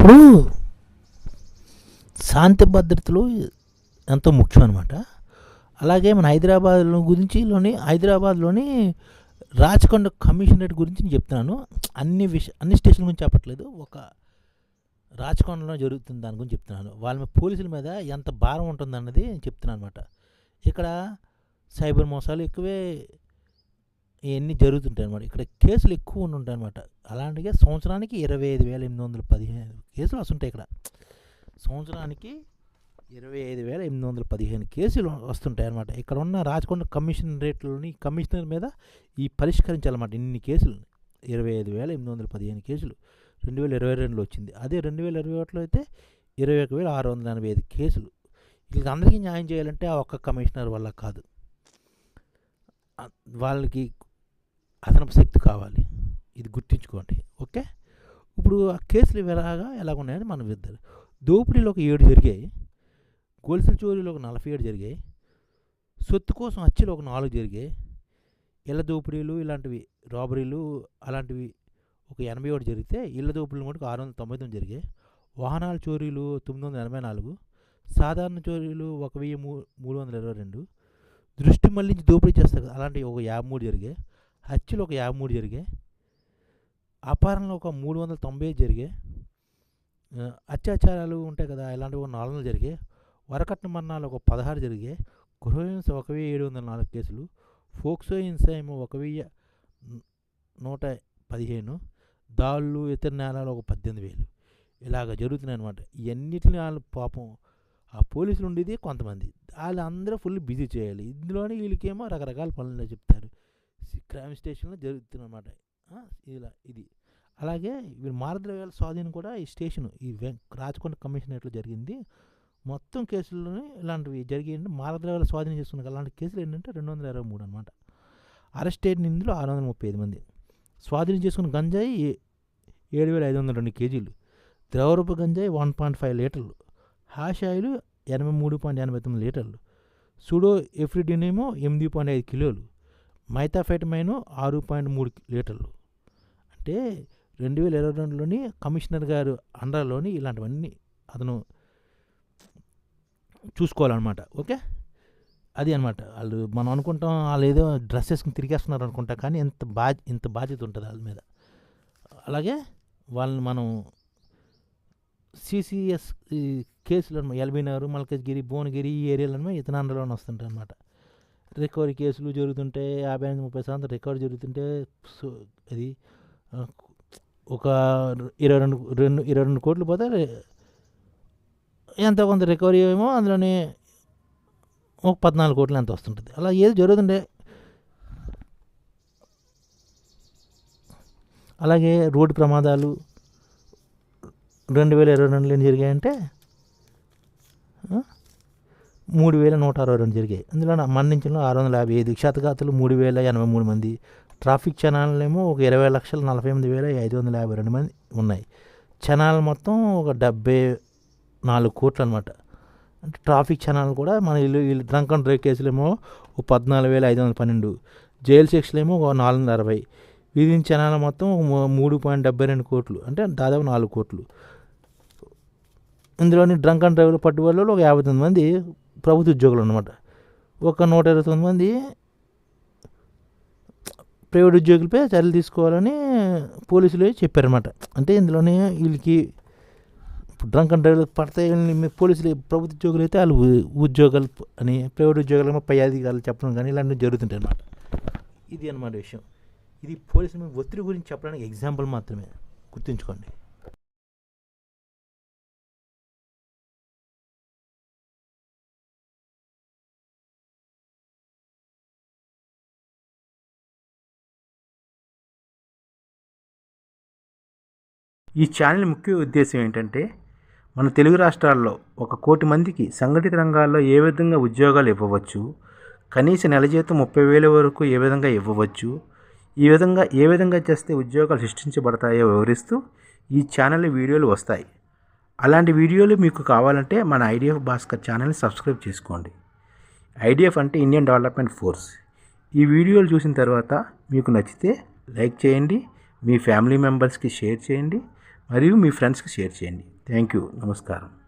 ఇప్పుడు శాంతి భద్రతలు ఎంతో ముఖ్యం అనమాట. అలాగే మన హైదరాబాద్లోని రాచకొండ కమిషనరేట్ గురించి నేను చెప్తున్నాను. అన్ని స్టేషన్ల గురించి చెప్పట్లేదు, ఒక రాచకొండలో జరుగుతుంది దాని గురించి చెప్తున్నాను. వాళ్ళ పోలీసుల మీద ఎంత భారం ఉంటుందన్నది చెప్తున్నాను అనమాట. ఇక్కడ సైబర్ మోసాలు ఎక్కువే ఇవన్నీ జరుగుతుంటాయి అనమాట. ఇక్కడ కేసులు ఎక్కువ ఉంటాయి అనమాట. అలాంటిగా సంవత్సరానికి 25,815 కేసులు వస్తుంటాయి. ఇక్కడ సంవత్సరానికి 25,815 కేసులు వస్తుంటాయి అన్నమాట. ఇక్కడ ఉన్న రాచకొండ కమిషనర్ మీద ఈ పరిష్కరించాలన్నమాట. ఇన్ని కేసులు 25,815 కేసులు 2022లో వచ్చింది. అదే 2021లో అయితే 21,685 కేసులు. వీళ్ళకి అందరికీ న్యాయం చేయాలంటే ఆ ఒక్క కమిషనర్ వల్ల కాదు, వాళ్ళకి అదనపు శక్తి కావాలి. ఇది గుర్తుంచుకోండి, ఓకే. ఇప్పుడు ఆ కేసులు ఎలాగున్నాయని మనం విద్దారు. దోపిడీలో ఒక 7 జరిగాయి, గొలుసుల చోరీలో ఒక 47 జరిగాయి, సొత్తు కోసం హత్యలు ఒక 4 జరిగాయి, ఇళ్ళ దోపిడీలు ఇలాంటివి రాబరీలు అలాంటివి ఒక 81 జరిగితే, ఇళ్ళ దోపిడీలు మటుకు 699 జరిగాయి, వాహనాల చోరీలు 984, సాధారణ చోరీలు 1,322, దృష్టి మళ్లించి దోపిడీ చేస్తారు కదా అలాంటివి ఒక 53 జరిగాయి, హత్యలు ఒక 53 జరిగాయి, అపహరణలు ఒక 390 జరిగాయి, అత్యాచారాలు ఉంటాయి కదా ఇలాంటివి ఒక 400 జరిగాయి, వరకట్న మరణాలు ఒక 16 జరిగాయి, గృహహింస 1,704 కేసులు, ఫోక్సో హింస ఏమో 1,115, దాళ్ళు ఇతర నేరాలు ఒక 18,000 ఇలాగ జరుగుతున్నాయి అనమాట. ఇవన్నిటిని వాళ్ళు పాపం ఆ పోలీసులు ఉండేది కొంతమంది, వాళ్ళందరూ ఫుల్ బిజీ చేయాలి. ఇందులోనే వీళ్ళకేమో రకరకాల పనులు చెప్తారు. క్రైమ్ స్టేషన్లో జరుగుతుందన్నమాట ఇది. అలాగే వీళ్ళు మారద్రవ్యాల స్వాధీనం కూడా ఈ స్టేషన్ రాచకొండ కమిషనరేట్లో జరిగింది. మొత్తం కేసుల్లోనే ఇలాంటివి జరిగింది. మారద్రవ్యాల స్వాధీనం చేసుకున్న అలాంటి కేసులు ఏంటంటే 223 అనమాట. అరెస్ట్ అయిన ఇందులో 635 మంది. స్వాధీనం చేసుకున్న గంజాయి 7,502 కేజీలు, ద్రవరూప గంజాయి 1.5 లీటర్లు, హాష్ ఆయిల్ 83.89 లీటర్లు, సుడో ఎఫ్రిడినేమో 8.5 కిలోలు, మైథాఫెటమైన్ 6.3 లీటర్లు. అంటే 2022లోని కమిషనర్ గారు అండర్లోని ఇలాంటివన్నీ అతను చూసుకోవాలన్నమాట, ఓకే. అది అనమాట. వాళ్ళు మనం అనుకుంటాం వాళ్ళు ఏదో డ్రెస్ వేసుకుని తిరిగేస్తున్నారు అనుకుంటాం, కానీ ఇంత బాధ్యత ఉంటుంది వాళ్ళ మీద. అలాగే వాళ్ళని మనం సిసిఎస్ కేసులు ఎల్బీనగర్, మల్కజ్గిరి, భువనగిరి ఈ ఏరియాలో ఇతని అండర్లోనే వస్తుంటాయి అనమాట. రికవరీ కేసులు జరుగుతుంటే 50-30% రికవరీ జరుగుతుంటే అది ఒక 22 కోట్లు పోతే ఎంతో కొంత రికవరీ ఏమో అందులోనే ఒక 14 కోట్లు ఎంత వస్తుంటుంది. అలా ఏది జరుగుతుండే. అలాగే రోడ్డు ప్రమాదాలు 2022లో ఎన్ని జరిగాయంటే 3,162 జరిగాయి. అందులో మరణించిన 655, క్షతగాతులు 3,083 మంది, ట్రాఫిక్ క్షణాలేమో ఒక 20,48,552 మంది ఉన్నాయి. క్షణాలు మొత్తం ఒక 74 కోట్లు అనమాట. అంటే ట్రాఫిక్ క్షణాలు కూడా మన వీళ్ళు డ్రంక్ అండ్ డ్రైవ్ కేసులేమో ఒక 14,512, జైలు శిక్షలేమో ఒక 460, విధించిన క్షణాలు మొత్తం 3.72 కోట్లు, అంటే దాదాపు 4 కోట్లు. ఇందులోని డ్రంక్ అండ్ డ్రైవ్లో పట్టుబడులలో ఒక 59 మంది ప్రభుత్వ ఉద్యోగులు అనమాట. ఒక 129 మంది ప్రైవేట్ ఉద్యోగులపై చర్యలు తీసుకోవాలని పోలీసులు చెప్పారనమాట. అంటే ఇందులోనే వీళ్ళకి డ్రంక్ అండ్ డ్రైవ్ పడితే పోలీసులు ప్రభుత్వ ఉద్యోగులు అయితే వాళ్ళు ఉద్యోగాలు అని, ప్రైవేట్ ఉద్యోగాలు పై అధికారులు చెప్పడం కానీ ఇలాంటివి జరుగుతుంటాయి అన్నమాట. ఇది అన్నమాట విషయం. ఇది పోలీసుల ఒత్తిడి గురించి చెప్పడానికి ఎగ్జాంపుల్ మాత్రమే, గుర్తుంచుకోండి. ఈ ఛానల్ ముఖ్య ఉద్దేశం ఏంటంటే, మన తెలుగు రాష్ట్రాల్లో 1 కోటి మందికి సంఘటిత రంగాల్లో ఏ విధంగా ఉద్యోగాలు ఇవ్వవచ్చు, కనీస నెల జీతం 30,000 వరకు ఏ విధంగా ఇవ్వవచ్చు, ఏ విధంగా చేస్తే ఉద్యోగాలు సృష్టించబడతాయో వివరిస్తూ ఈ ఛానల్ వీడియోలు వస్తాయి. అలాంటి వీడియోలు మీకు కావాలంటే మన ఐడిఎఫ్ భాస్కర్ ఛానల్ని సబ్స్క్రైబ్ చేసుకోండి. ఐడిఎఫ్ అంటే ఇండియన్ డెవలప్మెంట్ ఫోర్స్. ఈ వీడియోలు చూసిన తర్వాత మీకు నచ్చితే లైక్ చేయండి, మీ ఫ్యామిలీ మెంబర్స్కి షేర్ చేయండి, మరియు మీ ఫ్రెండ్స్కి షేర్ చేయండి. Thank you. నమస్కారం.